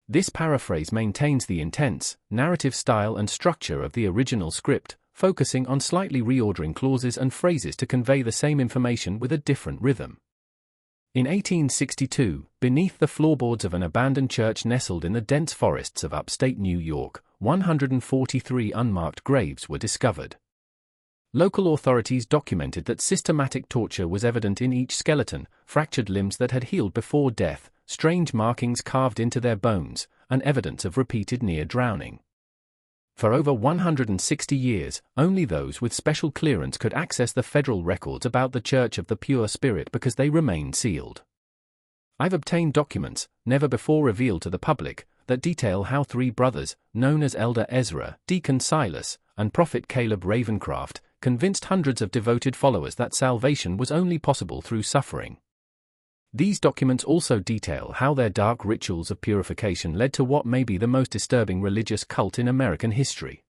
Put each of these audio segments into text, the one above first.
This paraphrase maintains the intense, narrative style and structure of the original script, focusing on slightly reordering clauses and phrases to convey the same information with a different rhythm. In 1862, beneath the floorboards of an abandoned church nestled in the dense forests of upstate New York, 143 unmarked graves were discovered. Local authorities documented that systematic torture was evident in each skeleton, fractured limbs that had healed before death, strange markings carved into their bones, and evidence of repeated near drowning. For over 160 years, only those with special clearance could access the federal records about the Church of the Pure Spirit because they remained sealed. I've obtained documents, never before revealed to the public, that detail how three brothers, known as Elder Ezra, Deacon Silas, and Prophet Caleb Ravencroft, convinced hundreds of devoted followers that salvation was only possible through suffering. These documents also detail how their dark rituals of purification led to what may be the most disturbing religious cult in American history.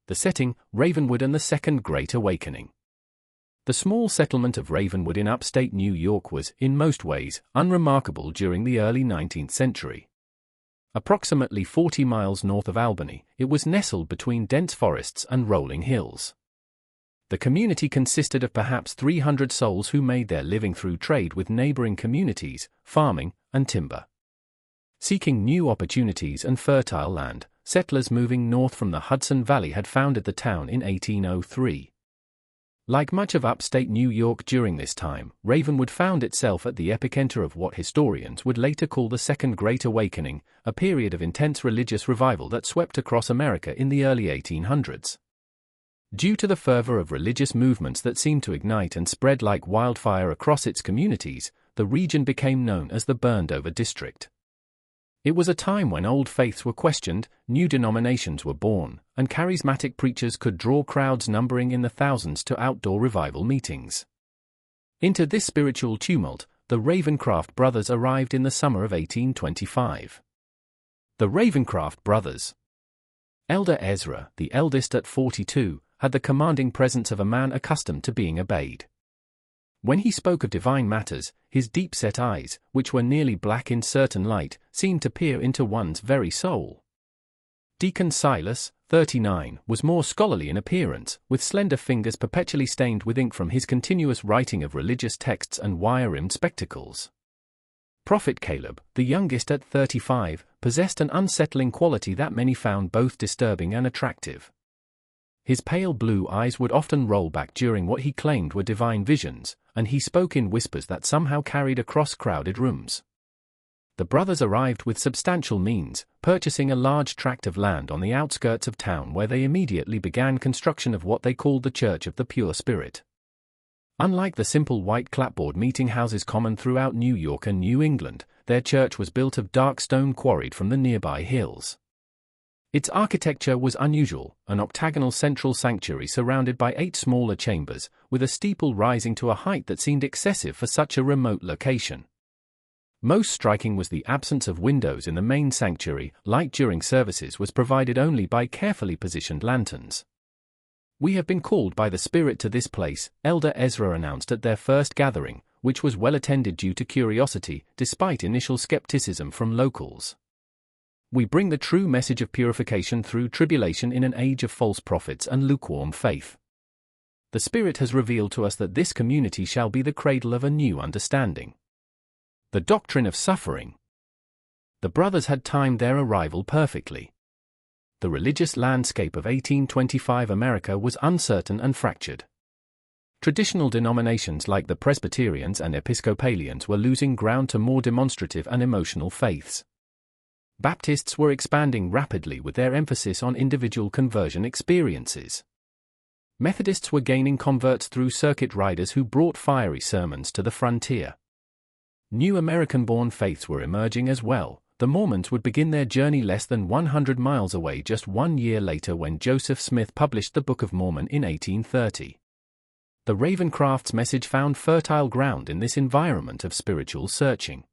The setting, Ravenwood and the Second Great Awakening. The small settlement of Ravenwood in upstate New York was, in most ways, unremarkable during the early 19th century. Approximately 40 miles north of Albany, it was nestled between dense forests and rolling hills. The community consisted of perhaps 300 souls who made their living through trade with neighboring communities, farming, and timber. Seeking new opportunities and fertile land, settlers moving north from the Hudson Valley had founded the town in 1803. Like much of upstate New York during this time, Ravenwood found itself at the epicenter of what historians would later call the Second Great Awakening, a period of intense religious revival that swept across America in the early 1800s. Due to the fervor of religious movements that seemed to ignite and spread like wildfire across its communities, the region became known as the Burned-Over District. It was a time when old faiths were questioned, new denominations were born, and charismatic preachers could draw crowds numbering in the thousands to outdoor revival meetings. Into this spiritual tumult, the Ravencroft brothers arrived in the summer of 1825. The Ravencroft brothers. Elder Ezra, the eldest at 42, had the commanding presence of a man accustomed to being obeyed. When he spoke of divine matters, his deep-set eyes, which were nearly black in certain light, seemed to peer into one's very soul. Deacon Silas, 39, was more scholarly in appearance, with slender fingers perpetually stained with ink from his continuous writing of religious texts and wire-rimmed spectacles. Prophet Caleb, the youngest at 35, possessed an unsettling quality that many found both disturbing and attractive. His pale blue eyes would often roll back during what he claimed were divine visions, and he spoke in whispers that somehow carried across crowded rooms. The brothers arrived with substantial means, purchasing a large tract of land on the outskirts of town where they immediately began construction of what they called the Church of the Pure Spirit. Unlike the simple white clapboard meeting houses common throughout New York and New England, their church was built of dark stone quarried from the nearby hills. Its architecture was unusual, an octagonal central sanctuary surrounded by 8 smaller chambers, with a steeple rising to a height that seemed excessive for such a remote location. Most striking was the absence of windows in the main sanctuary. Light during services was provided only by carefully positioned lanterns. "We have been called by the Spirit to this place," Elder Ezra announced at their first gathering, which was well attended due to curiosity, despite initial skepticism from locals. "We bring the true message of purification through tribulation in an age of false prophets and lukewarm faith. The Spirit has revealed to us that this community shall be the cradle of a new understanding. The doctrine of suffering." The brothers had timed their arrival perfectly. The religious landscape of 1825 America was uncertain and fractured. Traditional denominations like the Presbyterians and Episcopalians were losing ground to more demonstrative and emotional faiths. Baptists were expanding rapidly with their emphasis on individual conversion experiences. Methodists were gaining converts through circuit riders who brought fiery sermons to the frontier. New American-born faiths were emerging as well. The Mormons would begin their journey less than 100 miles away just 1 year later when Joseph Smith published the Book of Mormon in 1830. The Ravencrofts' message found fertile ground in this environment of spiritual searching.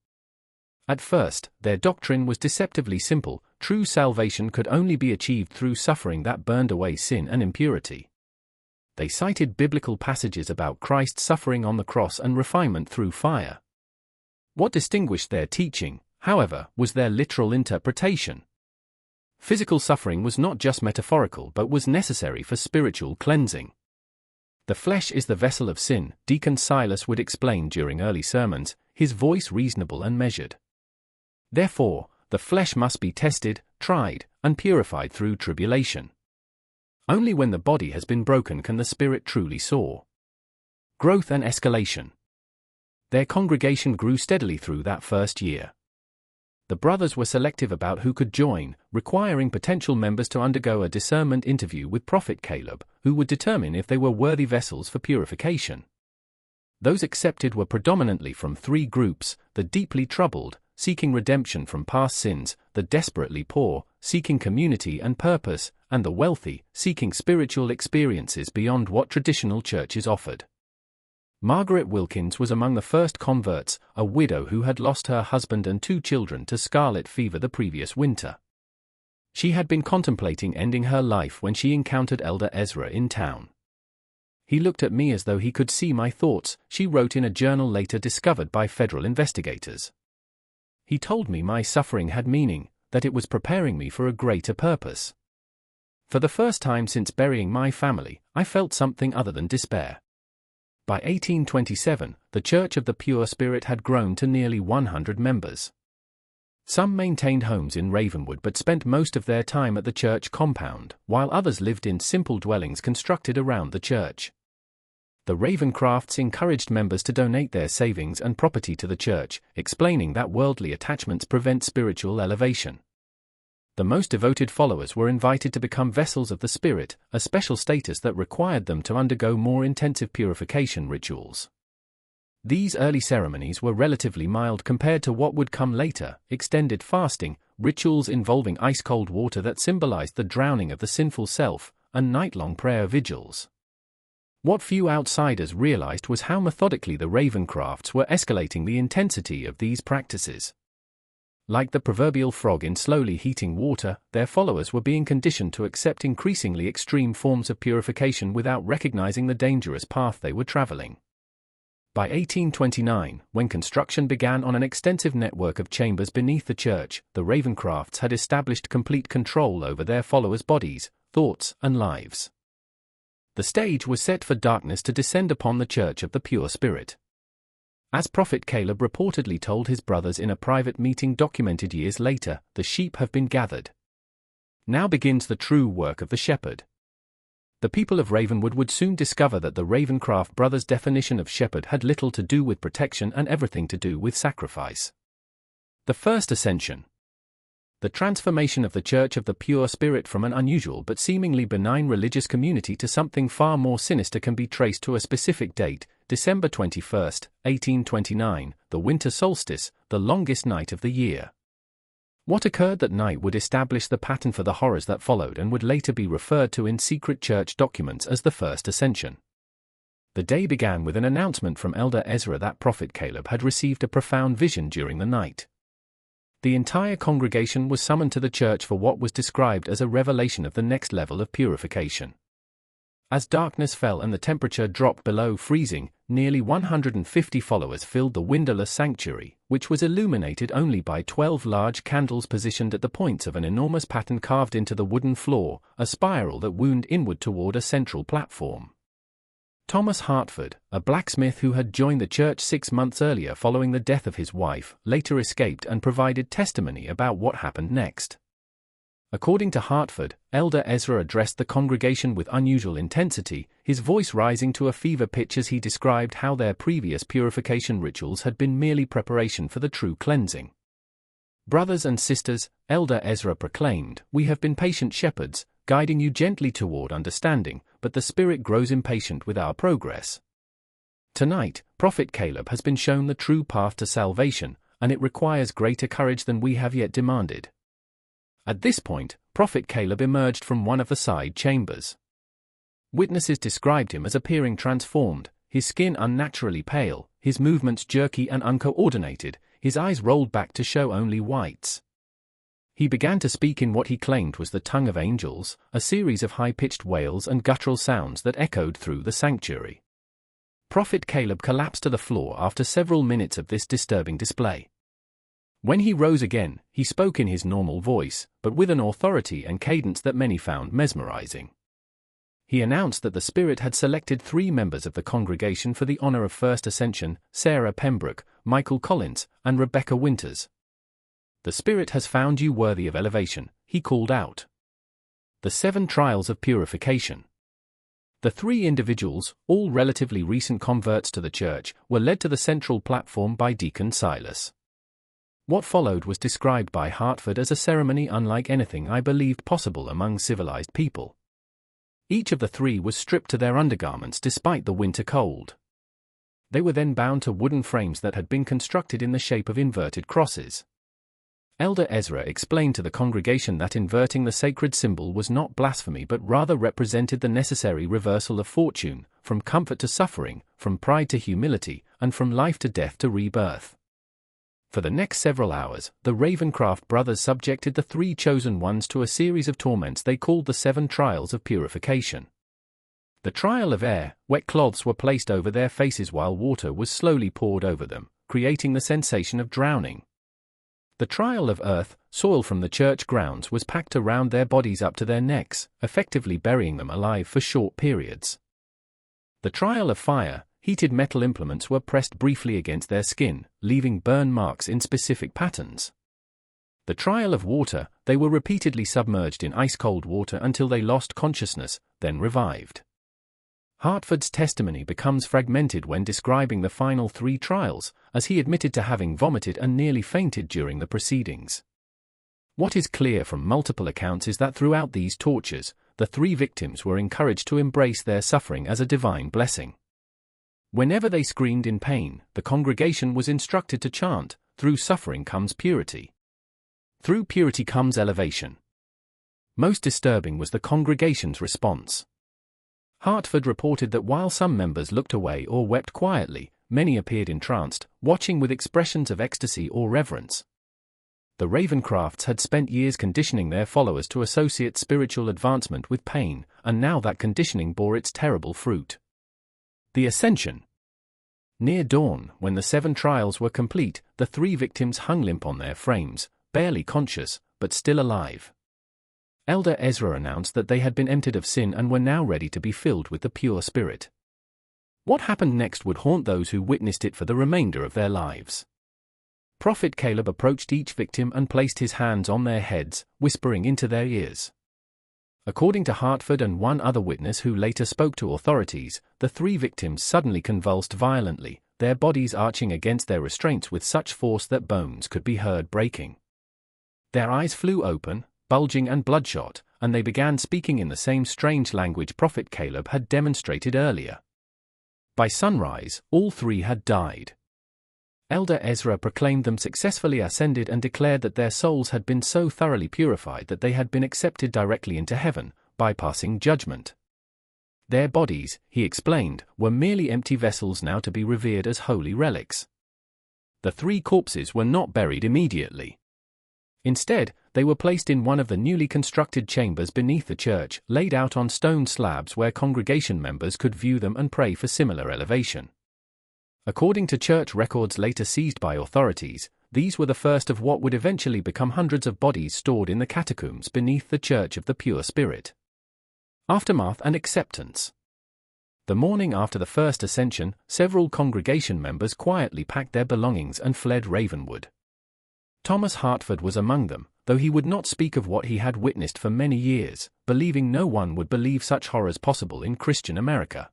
At first, their doctrine was deceptively simple: true salvation could only be achieved through suffering that burned away sin and impurity. They cited biblical passages about Christ's suffering on the cross and refinement through fire. What distinguished their teaching, however, was their literal interpretation. Physical suffering was not just metaphorical but was necessary for spiritual cleansing. The flesh is the vessel of sin, Deacon Silas would explain during early sermons, his voice reasonable and measured. Therefore, the flesh must be tested, tried, and purified through tribulation. Only when the body has been broken can the spirit truly soar. Growth and escalation. Their congregation grew steadily through that first year. The brothers were selective about who could join, requiring potential members to undergo a discernment interview with Prophet Caleb, who would determine if they were worthy vessels for purification. Those accepted were predominantly from three groups: the deeply troubled, seeking redemption from past sins; the desperately poor, seeking community and purpose; and the wealthy, seeking spiritual experiences beyond what traditional churches offered. Margaret Wilkins was among the first converts, a widow who had lost her husband and 2 children to scarlet fever the previous winter. She had been contemplating ending her life when she encountered Elder Ezra in town. "He looked at me as though he could see my thoughts," she wrote in a journal later discovered by federal investigators. "He told me my suffering had meaning, that it was preparing me for a greater purpose. For the first time since burying my family, I felt something other than despair." By 1827, the Church of the Pure Spirit had grown to nearly 100 members. Some maintained homes in Ravenwood but spent most of their time at the church compound, while others lived in simple dwellings constructed around the church. The Ravencrofts encouraged members to donate their savings and property to the church, explaining that worldly attachments prevent spiritual elevation. The most devoted followers were invited to become vessels of the Spirit, a special status that required them to undergo more intensive purification rituals. These early ceremonies were relatively mild compared to what would come later: extended fasting, rituals involving ice-cold water that symbolized the drowning of the sinful self, and night-long prayer vigils. What few outsiders realized was how methodically the Ravencrofts were escalating the intensity of these practices. Like the proverbial frog in slowly heating water, their followers were being conditioned to accept increasingly extreme forms of purification without recognizing the dangerous path they were traveling. By 1829, when construction began on an extensive network of chambers beneath the church, the Ravencrofts had established complete control over their followers' bodies, thoughts, and lives. The stage was set for darkness to descend upon the Church of the Pure Spirit. As Prophet Caleb reportedly told his brothers in a private meeting documented years later, "The sheep have been gathered. Now begins the true work of the shepherd." The people of Ravenwood would soon discover that the Ravencroft brothers' definition of shepherd had little to do with protection and everything to do with sacrifice. The First Ascension. The transformation of the Church of the Pure Spirit from an unusual but seemingly benign religious community to something far more sinister can be traced to a specific date: December 21, 1829, the winter solstice, the longest night of the year. What occurred that night would establish the pattern for the horrors that followed and would later be referred to in secret church documents as the First Ascension. The day began with an announcement from Elder Ezra that Prophet Caleb had received a profound vision during the night. The entire congregation was summoned to the church for what was described as a revelation of the next level of purification. As darkness fell and the temperature dropped below freezing, nearly 150 followers filled the windowless sanctuary, which was illuminated only by 12 large candles positioned at the points of an enormous pattern carved into the wooden floor, a spiral that wound inward toward a central platform. Thomas Hartford, a blacksmith who had joined the church 6 months earlier following the death of his wife, later escaped and provided testimony about what happened next. According to Hartford, Elder Ezra addressed the congregation with unusual intensity, his voice rising to a fever pitch as he described how their previous purification rituals had been merely preparation for the true cleansing. "Brothers and sisters," Elder Ezra proclaimed, "we have been patient shepherds, guiding you gently toward understanding, but the Spirit grows impatient with our progress. Tonight, Prophet Caleb has been shown the true path to salvation, and it requires greater courage than we have yet demanded." At this point, Prophet Caleb emerged from one of the side chambers. Witnesses described him as appearing transformed, his skin unnaturally pale, his movements jerky and uncoordinated, his eyes rolled back to show only whites. He began to speak in what he claimed was the tongue of angels, a series of high-pitched wails and guttural sounds that echoed through the sanctuary. Prophet Caleb collapsed to the floor after several minutes of this disturbing display. When he rose again, he spoke in his normal voice, but with an authority and cadence that many found mesmerizing. He announced that the Spirit had selected 3 members of the congregation for the honor of First Ascension: Sarah Pembroke, Michael Collins, and Rebecca Winters. "The Spirit has found you worthy of elevation," he called out. The 7 trials of purification. The 3 individuals, all relatively recent converts to the church, were led to the central platform by Deacon Silas. What followed was described by Hartford as a ceremony unlike anything I believed possible among civilized people. Each of the 3 was stripped to their undergarments despite the winter cold. They were then bound to wooden frames that had been constructed in the shape of inverted crosses. Elder Ezra explained to the congregation that inverting the sacred symbol was not blasphemy but rather represented the necessary reversal of fortune, from comfort to suffering, from pride to humility, and from life to death to rebirth. For the next several hours, the Ravencroft brothers subjected the 3 chosen ones to a series of torments they called the 7 trials of purification. The trial of air: wet cloths were placed over their faces while water was slowly poured over them, creating the sensation of drowning. The trial of earth: soil from the church grounds was packed around their bodies up to their necks, effectively burying them alive for short periods. The trial of fire: heated metal implements were pressed briefly against their skin, leaving burn marks in specific patterns. The trial of water: they were repeatedly submerged in ice-cold water until they lost consciousness, then revived. Hartford's testimony becomes fragmented when describing the final 3 trials, as he admitted to having vomited and nearly fainted during the proceedings. What is clear from multiple accounts is that throughout these tortures, the 3 victims were encouraged to embrace their suffering as a divine blessing. Whenever they screamed in pain, the congregation was instructed to chant, "Through suffering comes purity. Through purity comes elevation." Most disturbing was the congregation's response. Hartford reported that while some members looked away or wept quietly, many appeared entranced, watching with expressions of ecstasy or reverence. The Ravencrofts had spent years conditioning their followers to associate spiritual advancement with pain, and now that conditioning bore its terrible fruit. The Ascension. Near dawn, when the 7 trials were complete, the 3 victims hung limp on their frames, barely conscious, but still alive. Elder Ezra announced that they had been emptied of sin and were now ready to be filled with the pure Spirit. What happened next would haunt those who witnessed it for the remainder of their lives. Prophet Caleb approached each victim and placed his hands on their heads, whispering into their ears. According to Hartford and one other witness who later spoke to authorities, the 3 victims suddenly convulsed violently, their bodies arching against their restraints with such force that bones could be heard breaking. Their eyes flew open, bulging and bloodshot, and they began speaking in the same strange language Prophet Caleb had demonstrated earlier. By sunrise, all 3 had died. Elder Ezra proclaimed them successfully ascended and declared that their souls had been so thoroughly purified that they had been accepted directly into heaven, bypassing judgment. Their bodies, he explained, were merely empty vessels now to be revered as holy relics. The 3 corpses were not buried immediately. Instead, they were placed in one of the newly constructed chambers beneath the church, laid out on stone slabs where congregation members could view them and pray for similar elevation. According to church records later seized by authorities, these were the first of what would eventually become hundreds of bodies stored in the catacombs beneath the Church of the Pure Spirit. Aftermath and acceptance. The morning after the first ascension, several congregation members quietly packed their belongings and fled Ravenwood. Thomas Hartford was among them, though he would not speak of what he had witnessed for many years, believing no one would believe such horrors possible in Christian America.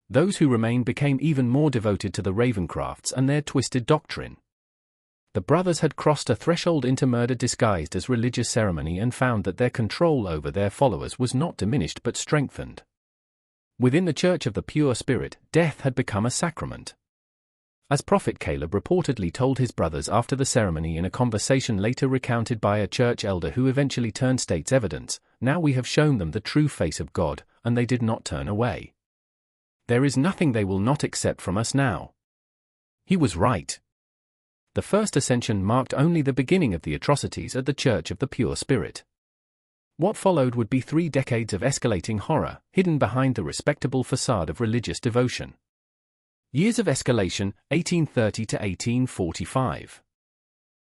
Those who remained became even more devoted to the Ravencrofts and their twisted doctrine. The brothers had crossed a threshold into murder disguised as religious ceremony and found that their control over their followers was not diminished but strengthened. Within the Church of the Pure Spirit, death had become a sacrament. As Prophet Caleb reportedly told his brothers after the ceremony in a conversation later recounted by a church elder who eventually turned state's evidence, "Now we have shown them the true face of God, and they did not turn away. There is nothing they will not accept from us now." He was right. The first ascension marked only the beginning of the atrocities at the Church of the Pure Spirit. What followed would be 3 decades of escalating horror, hidden behind the respectable facade of religious devotion. Years of escalation, 1830 to 1845.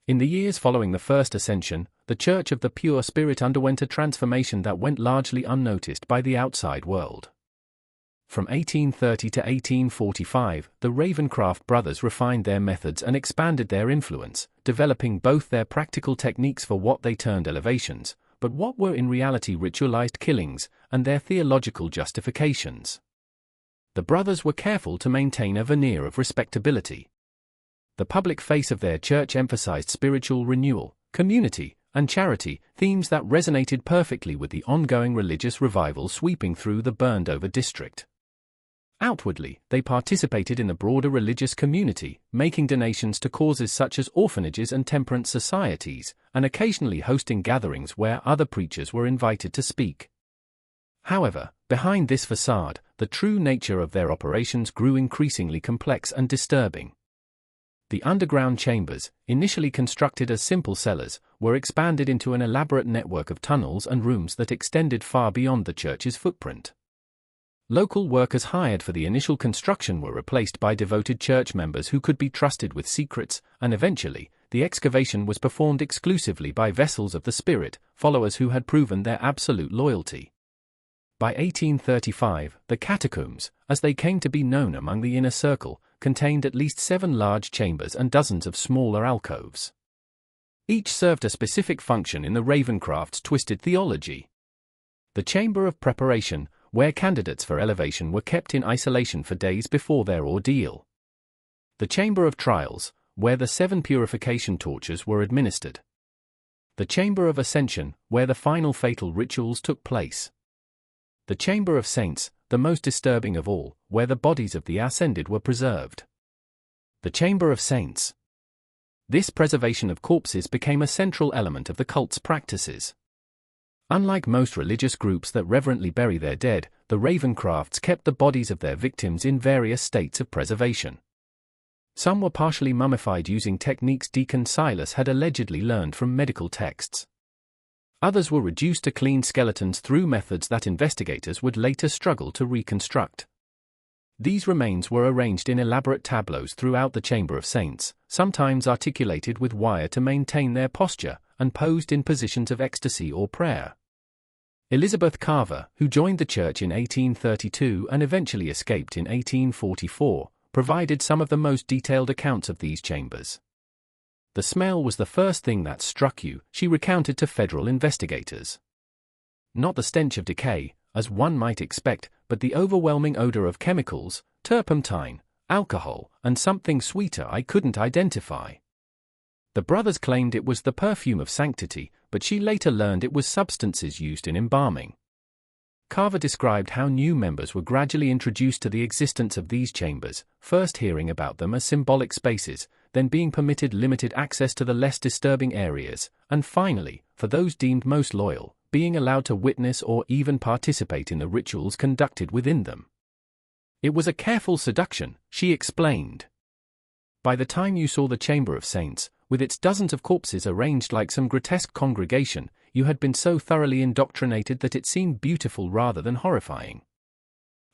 In the years following the First Ascension, the Church of the Pure Spirit underwent a transformation that went largely unnoticed by the outside world. From 1830 to 1845, the Ravencroft brothers refined their methods and expanded their influence, developing both their practical techniques for what they termed elevations, but what were in reality ritualized killings, and their theological justifications. The brothers were careful to maintain a veneer of respectability. The public face of their church emphasized spiritual renewal, community, and charity, themes that resonated perfectly with the ongoing religious revival sweeping through the burned-over district. Outwardly, they participated in the broader religious community, making donations to causes such as orphanages and temperance societies, and occasionally hosting gatherings where other preachers were invited to speak. However, behind this facade, the true nature of their operations grew increasingly complex and disturbing. The underground chambers, initially constructed as simple cellars, were expanded into an elaborate network of tunnels and rooms that extended far beyond the church's footprint. Local workers hired for the initial construction were replaced by devoted church members who could be trusted with secrets, and eventually, the excavation was performed exclusively by vessels of the Spirit, followers who had proven their absolute loyalty. By 1835, the catacombs, as they came to be known among the inner circle, contained at least 7 large chambers and dozens of smaller alcoves. Each served a specific function in the Ravencrofts' twisted theology. The Chamber of Preparation, where candidates for elevation were kept in isolation for days before their ordeal. The Chamber of Trials, where the 7 purification tortures were administered. The Chamber of Ascension, where the final fatal rituals took place. The Chamber of Saints, the most disturbing of all, where the bodies of the ascended were preserved. The Chamber of Saints. This preservation of corpses became a central element of the cult's practices. Unlike most religious groups that reverently bury their dead, the Ravencrofts kept the bodies of their victims in various states of preservation. Some were partially mummified using techniques Deacon Silas had allegedly learned from medical texts. Others were reduced to clean skeletons through methods that investigators would later struggle to reconstruct. These remains were arranged in elaborate tableaus throughout the Chamber of Saints, sometimes articulated with wire to maintain their posture, and posed in positions of ecstasy or prayer. Elizabeth Carver, who joined the church in 1832 and eventually escaped in 1844, provided some of the most detailed accounts of these chambers. The smell was the first thing that struck you, she recounted to federal investigators. Not the stench of decay, as one might expect, but the overwhelming odor of chemicals, turpentine, alcohol, and something sweeter I couldn't identify. The brothers claimed it was the perfume of sanctity, but she later learned it was substances used in embalming. Carver described how new members were gradually introduced to the existence of these chambers, first hearing about them as symbolic spaces, then being permitted limited access to the less disturbing areas, and finally, for those deemed most loyal, being allowed to witness or even participate in the rituals conducted within them. It was a careful seduction, she explained. By the time you saw the Chamber of Saints, with its dozens of corpses arranged like some grotesque congregation, you had been so thoroughly indoctrinated that it seemed beautiful rather than horrifying.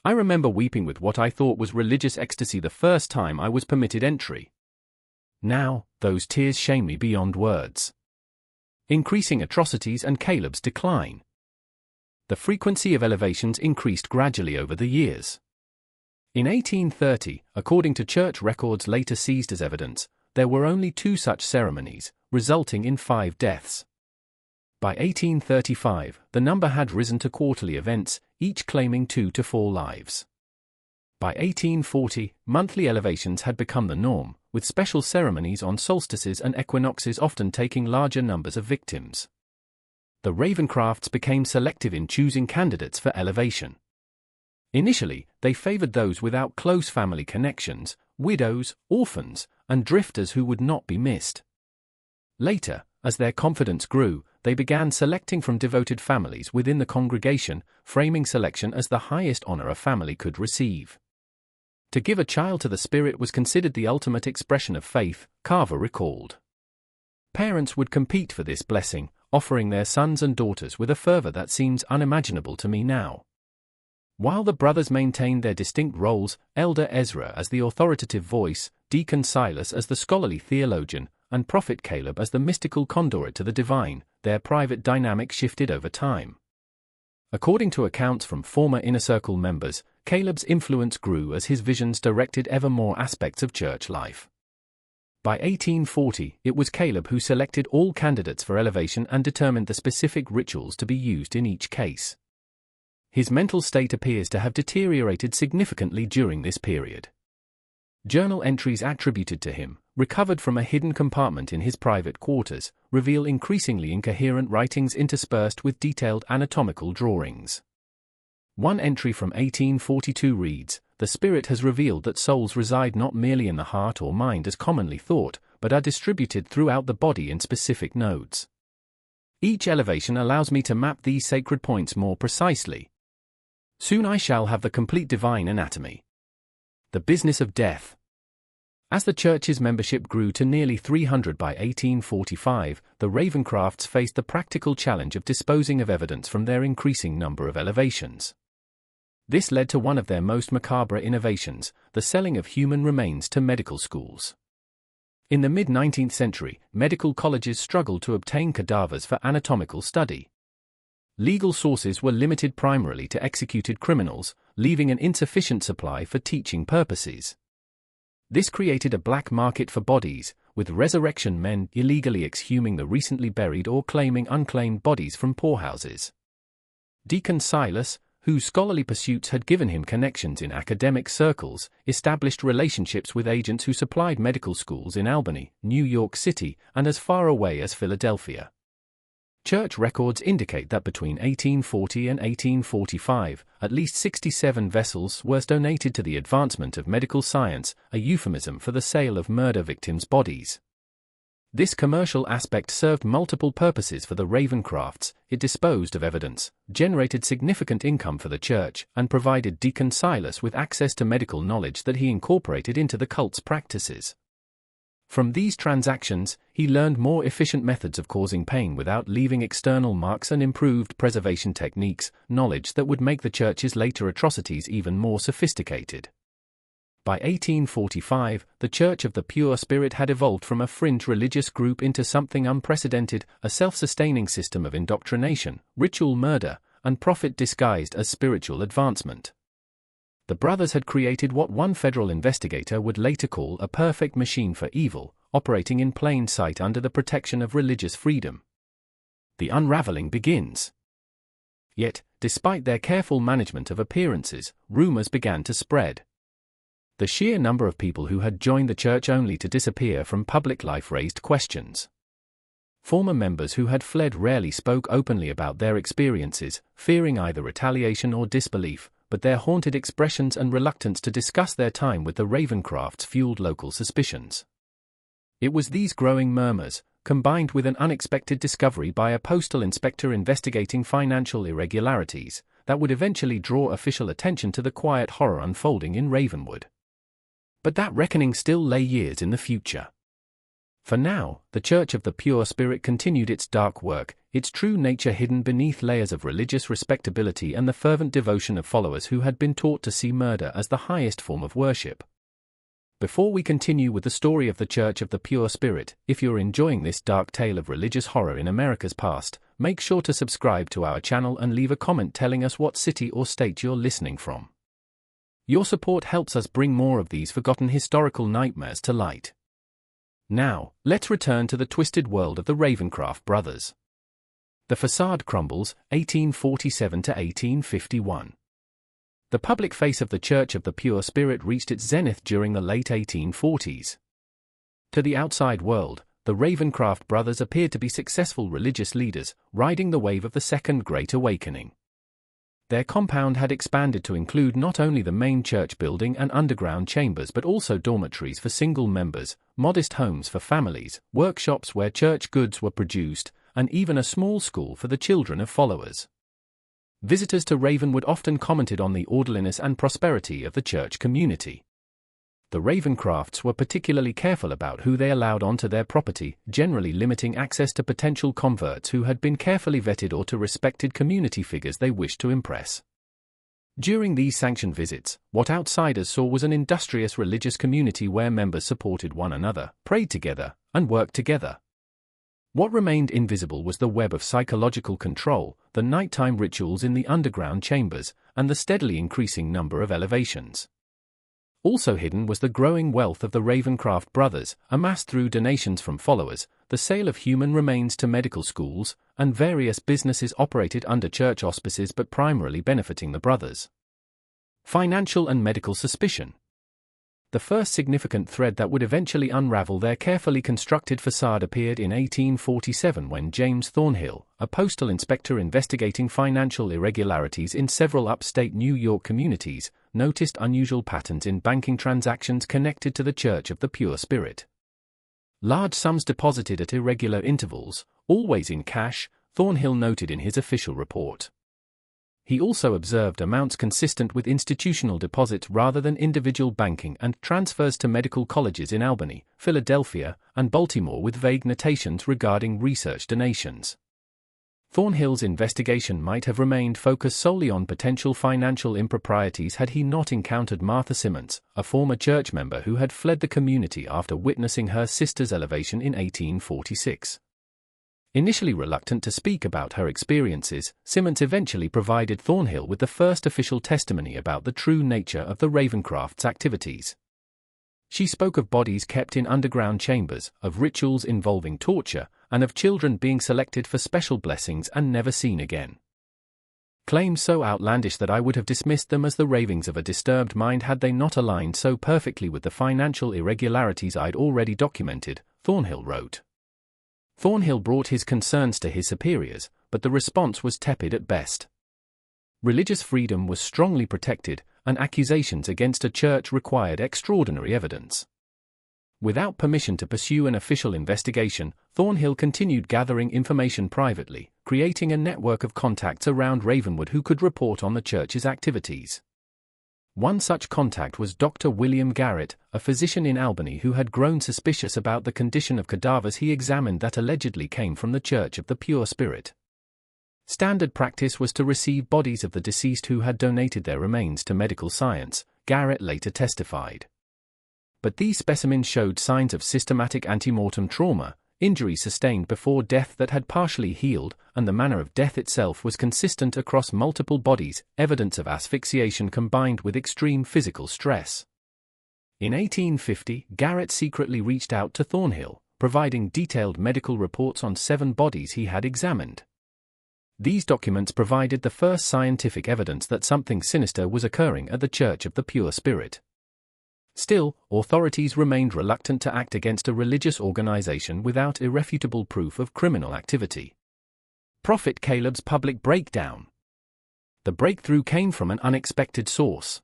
I remember weeping with what I thought was religious ecstasy the first time I was permitted entry. Now, those tears shame me beyond words. Increasing atrocities and Caleb's decline. The frequency of elevations increased gradually over the years. In 1830, according to church records later seized as evidence, there were only 2 such ceremonies, resulting in 5 deaths. By 1835, the number had risen to quarterly events, each claiming 2 to 4 lives. By 1840, monthly elevations had become the norm, with special ceremonies on solstices and equinoxes often taking larger numbers of victims. The Ravencrofts became selective in choosing candidates for elevation. Initially, they favored those without close family connections, widows, orphans, and drifters who would not be missed. Later, as their confidence grew, they began selecting from devoted families within the congregation, framing selection as the highest honor a family could receive. To give a child to the Spirit was considered the ultimate expression of faith, Carver recalled. Parents would compete for this blessing, offering their sons and daughters with a fervor that seems unimaginable to me now. While the brothers maintained their distinct roles, Elder Ezra as the authoritative voice, Deacon Silas as the scholarly theologian, and prophet Caleb as the mystical conduit to the divine, their private dynamic shifted over time. According to accounts from former Inner Circle members, Caleb's influence grew as his visions directed ever more aspects of church life. By 1840, it was Caleb who selected all candidates for elevation and determined the specific rituals to be used in each case. His mental state appears to have deteriorated significantly during this period. Journal entries attributed to him, recovered from a hidden compartment in his private quarters, reveal increasingly incoherent writings interspersed with detailed anatomical drawings. One entry from 1842 reads, "The Spirit has revealed that souls reside not merely in the heart or mind as commonly thought, but are distributed throughout the body in specific nodes. Each elevation allows me to map these sacred points more precisely. Soon I shall have the complete divine anatomy." The business of death. As the church's membership grew to nearly 300 by 1845, the Ravencrofts faced the practical challenge of disposing of evidence from their increasing number of elevations. This led to one of their most macabre innovations, the selling of human remains to medical schools. In the mid-19th century, medical colleges struggled to obtain cadavers for anatomical study. Legal sources were limited primarily to executed criminals, leaving an insufficient supply for teaching purposes. This created a black market for bodies, with resurrection men illegally exhuming the recently buried or claiming unclaimed bodies from poorhouses. Deacon Silas, whose scholarly pursuits had given him connections in academic circles, established relationships with agents who supplied medical schools in Albany, New York City, and as far away as Philadelphia. Church records indicate that between 1840 and 1845, at least 67 vessels were donated to the advancement of medical science, a euphemism for the sale of murder victims' bodies. This commercial aspect served multiple purposes for the Ravencrofts. It disposed of evidence, generated significant income for the church, and provided Deacon Silas with access to medical knowledge that he incorporated into the cult's practices. From these transactions, he learned more efficient methods of causing pain without leaving external marks and improved preservation techniques, knowledge that would make the church's later atrocities even more sophisticated. By 1845, the Church of the Pure Spirit had evolved from a fringe religious group into something unprecedented, a self-sustaining system of indoctrination, ritual murder, and profit disguised as spiritual advancement. The brothers had created what one federal investigator would later call a perfect machine for evil, operating in plain sight under the protection of religious freedom. The unraveling begins. Yet, despite their careful management of appearances, rumors began to spread. The sheer number of people who had joined the church only to disappear from public life raised questions. Former members who had fled rarely spoke openly about their experiences, fearing either retaliation or disbelief, but their haunted expressions and reluctance to discuss their time with the Ravencrofts fueled local suspicions. It was these growing murmurs, combined with an unexpected discovery by a postal inspector investigating financial irregularities, that would eventually draw official attention to the quiet horror unfolding in Ravenwood. But that reckoning still lay years in the future. For now, the Church of the Pure Spirit continued its dark work, its true nature hidden beneath layers of religious respectability and the fervent devotion of followers who had been taught to see murder as the highest form of worship. Before we continue with the story of the Church of the Pure Spirit, if you're enjoying this dark tale of religious horror in America's past, make sure to subscribe to our channel and leave a comment telling us what city or state you're listening from. Your support helps us bring more of these forgotten historical nightmares to light. Now, let's return to the twisted world of the Ravencroft brothers. The facade crumbles, 1847 to 1851. The public face of the Church of the Pure Spirit reached its zenith during the late 1840s. To the outside world, the Ravencroft brothers appeared to be successful religious leaders, riding the wave of the Second Great Awakening. Their compound had expanded to include not only the main church building and underground chambers but also dormitories for single members, modest homes for families, workshops where church goods were produced, and even a small school for the children of followers. Visitors to Ravenwood often commented on the orderliness and prosperity of the church community. The Ravencrofts were particularly careful about who they allowed onto their property, generally limiting access to potential converts who had been carefully vetted or to respected community figures they wished to impress. During these sanctioned visits, what outsiders saw was an industrious religious community where members supported one another, prayed together, and worked together. What remained invisible was the web of psychological control, the nighttime rituals in the underground chambers, and the steadily increasing number of elevations. Also hidden was the growing wealth of the Ravencroft brothers, amassed through donations from followers, the sale of human remains to medical schools, and various businesses operated under church auspices but primarily benefiting the brothers. Financial and medical suspicion. The first significant thread that would eventually unravel their carefully constructed facade appeared in 1847 when James Thornhill, a postal inspector investigating financial irregularities in several upstate New York communities, noticed unusual patterns in banking transactions connected to the Church of the Pure Spirit. Large sums deposited at irregular intervals, always in cash, Thornhill noted in his official report. He also observed amounts consistent with institutional deposits rather than individual banking and transfers to medical colleges in Albany, Philadelphia, and Baltimore with vague notations regarding research donations. Thornhill's investigation might have remained focused solely on potential financial improprieties had he not encountered Martha Simmons, a former church member who had fled the community after witnessing her sister's elevation in 1846. Initially reluctant to speak about her experiences, Simmons eventually provided Thornhill with the first official testimony about the true nature of the Ravencrofts' activities. She spoke of bodies kept in underground chambers, of rituals involving torture, and of children being selected for special blessings and never seen again. Claims so outlandish that I would have dismissed them as the ravings of a disturbed mind had they not aligned so perfectly with the financial irregularities I'd already documented, Thornhill wrote. Thornhill brought his concerns to his superiors, but the response was tepid at best. Religious freedom was strongly protected, and accusations against a church required extraordinary evidence. Without permission to pursue an official investigation, Thornhill continued gathering information privately, creating a network of contacts around Ravenwood who could report on the church's activities. One such contact was Dr. William Garrett, a physician in Albany who had grown suspicious about the condition of cadavers he examined that allegedly came from the Church of the Pure Spirit. Standard practice was to receive bodies of the deceased who had donated their remains to medical science, Garrett later testified. But these specimens showed signs of systematic antemortem trauma, injuries sustained before death that had partially healed, and the manner of death itself was consistent across multiple bodies, evidence of asphyxiation combined with extreme physical stress. In 1850, Garrett secretly reached out to Thornhill, providing detailed medical reports on 7 bodies he had examined. These documents provided the first scientific evidence that something sinister was occurring at the Church of the Pure Spirit. Still, authorities remained reluctant to act against a religious organization without irrefutable proof of criminal activity. Prophet Caleb's public breakdown. The breakthrough came from an unexpected source.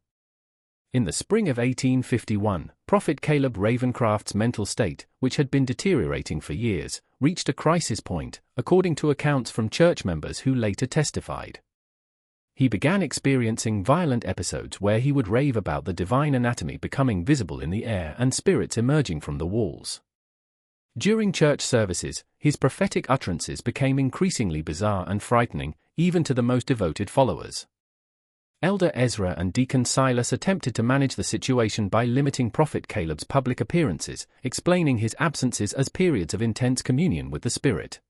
In the spring of 1851, Prophet Caleb Ravencroft's mental state, which had been deteriorating for years, reached a crisis point, according to accounts from church members who later testified. He began experiencing violent episodes where he would rave about the divine anatomy becoming visible in the air and spirits emerging from the walls. During church services, his prophetic utterances became increasingly bizarre and frightening, even to the most devoted followers. Elder Ezra and Deacon Silas attempted to manage the situation by limiting Prophet Caleb's public appearances, explaining his absences as periods of intense communion with the Spirit.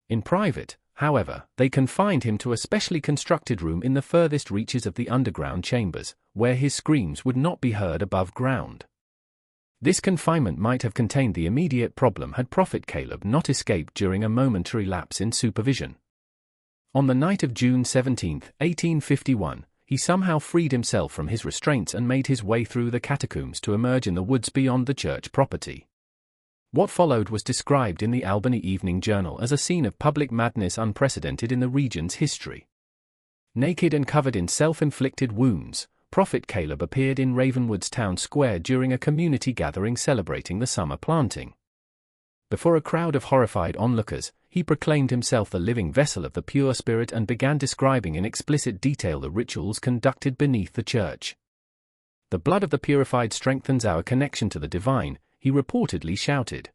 In private, however, they confined him to a specially constructed room in the furthest reaches of the underground chambers, where his screams would not be heard above ground. This confinement might have contained the immediate problem had Prophet Caleb not escaped during a momentary lapse in supervision. On the night of June 17, 1851, he somehow freed himself from his restraints and made his way through the catacombs to emerge in the woods beyond the church property. What followed was described in the Albany Evening Journal as a scene of public madness unprecedented in the region's history. Naked and covered in self-inflicted wounds, Prophet Caleb appeared in Ravenwood's town square during a community gathering celebrating the summer planting. Before a crowd of horrified onlookers, he proclaimed himself the living vessel of the pure spirit and began describing in explicit detail the rituals conducted beneath the church. "The blood of the purified strengthens our connection to the divine," he reportedly shouted.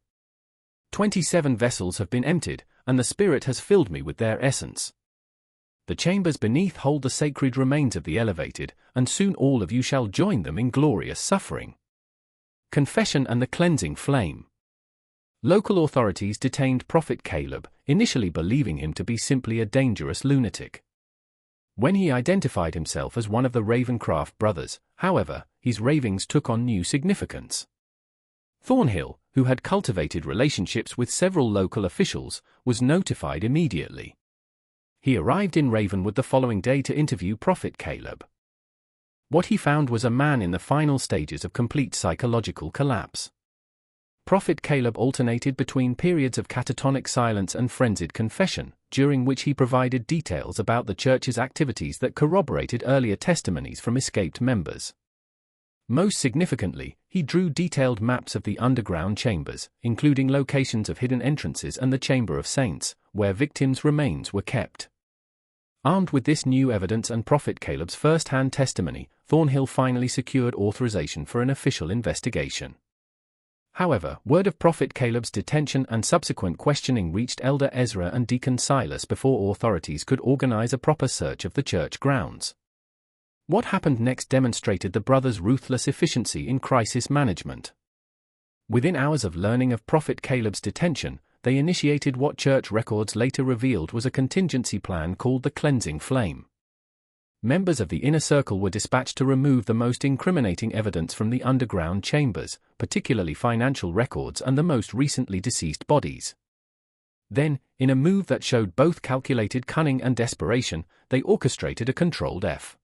27 vessels have been emptied, and the Spirit has filled me with their essence. The chambers beneath hold the sacred remains of the elevated, and soon all of you shall join them in glorious suffering. Confession and the cleansing flame. Local authorities detained Prophet Caleb, initially believing him to be simply a dangerous lunatic. When he identified himself as one of the Ravencroft brothers, however, his ravings took on new significance. Thornhill, who had cultivated relationships with several local officials, was notified immediately. He arrived in Ravenwood the following day to interview Prophet Caleb. What he found was a man in the final stages of complete psychological collapse. Prophet Caleb alternated between periods of catatonic silence and frenzied confession, during which he provided details about the church's activities that corroborated earlier testimonies from escaped members. Most significantly, he drew detailed maps of the underground chambers, including locations of hidden entrances and the Chamber of Saints, where victims' remains were kept. Armed with this new evidence and Prophet Caleb's first-hand testimony, Thornhill finally secured authorization for an official investigation. However, word of Prophet Caleb's detention and subsequent questioning reached Elder Ezra and Deacon Silas before authorities could organize a proper search of the church grounds. What happened next demonstrated the brothers' ruthless efficiency in crisis management. Within hours of learning of Prophet Caleb's detention, they initiated what church records later revealed was a contingency plan called the Cleansing Flame. Members of the inner circle were dispatched to remove the most incriminating evidence from the underground chambers, particularly financial records and the most recently deceased bodies. Then, in a move that showed both calculated cunning and desperation, they orchestrated a controlled F.